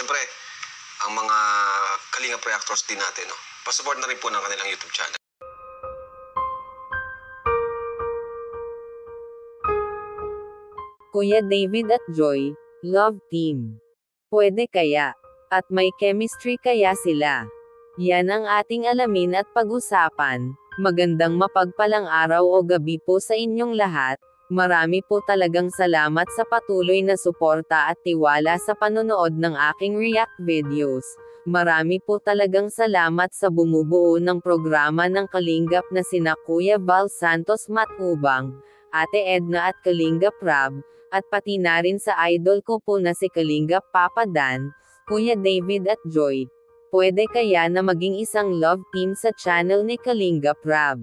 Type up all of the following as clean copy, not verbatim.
syempre, ang mga Kalingap reactors din natin, no? Pasupport na rin po ng kanilang YouTube channel. Kuya David at Joy, love team. Pwede kaya? At may chemistry kaya sila? Yan ang ating alamin at pag-usapan. Magandang mapagpalang araw o gabi po sa inyong lahat. Marami po talagang salamat sa patuloy na suporta at tiwala sa panonood ng aking react videos. Marami po talagang salamat sa bumubuo ng programa ng Kalingap na sina Kuya Val Santos Matubang, Ate Edna at Kalingap Rab, at pati na rin sa idol ko po na si Kalingap Papa Dan, Kuya David at Joy. Pwede kaya na maging isang love team sa channel ni Kalingap Rab?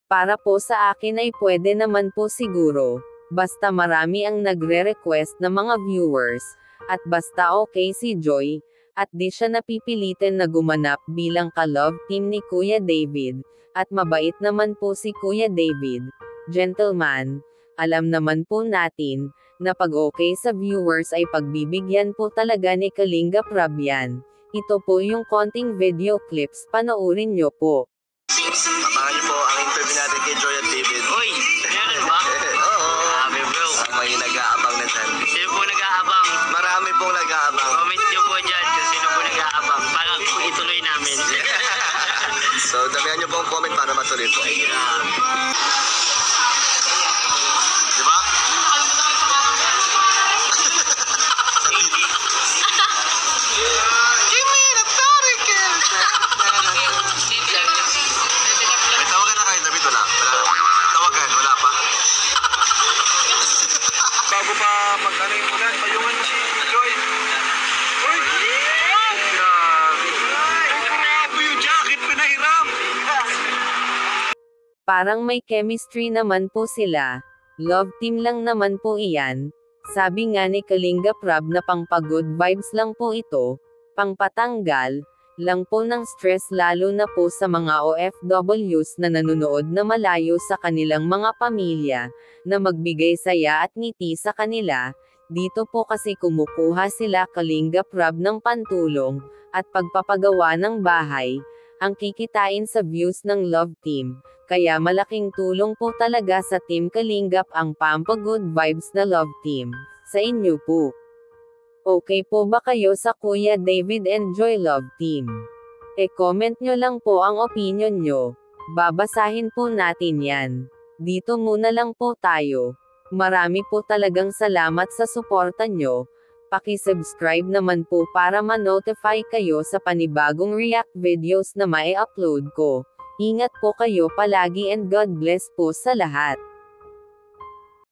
Para po sa akin ay pwede naman po siguro, basta marami ang nagre-request na mga viewers, at basta okay si Joy, at di siya napipilitin na gumanap bilang ka-love team ni Kuya David, at mabait naman po si Kuya David, gentleman. Alam naman po natin, na pag okay sa viewers ay pagbibigyan po talaga ni Kalingap Rab yan. Ito po yung konting video clips, panoorin nyo po. Abangan nyo po ang interview natin kay Joy at David. Uy, meron ba? Oo. Grabe bro. May nag-aabang na dyan. Sino po nag-aabang? Marami pong nag-aabang. Comment nyo po dyan kung sino po nag-aabang para ituloy namin. So, damihan nyo po ang comment para matuloy po. Diba? May tawagan na kayo, David, wala? Tawagan, wala pa. Bago pa mag-ano yung ulan, payungan mo si Joy. Uy! Grabe! Grabe yung jacket, pinahiram! Parang may chemistry naman po sila. Love team lang naman po iyan. Sabi nga ni Kalingap Rab na pang pag-good vibes lang po ito, pang patanggal lang po ng stress lalo na po sa mga OFWs na nanonood na malayo sa kanilang mga pamilya, na magbigay saya at ngiti sa kanila. Dito po kasi kumukuha sila Kalingap Rab ng pantulong, at pagpapagawa ng bahay, ang kikitain sa views ng love team. Kaya malaking tulong po talaga sa Team Kalingap ang pampa-good vibes na love team. Sa inyo po. Okay po ba kayo sa Kuya David and Joy love team? E-comment nyo lang po ang opinion nyo. Babasahin po natin yan. Dito muna lang po tayo. Marami po talagang salamat sa suporta nyo. Paki-subscribe naman po para ma-notify kayo sa panibagong react videos na mai-upload ko. Ingat po kayo palagi and God bless po sa lahat.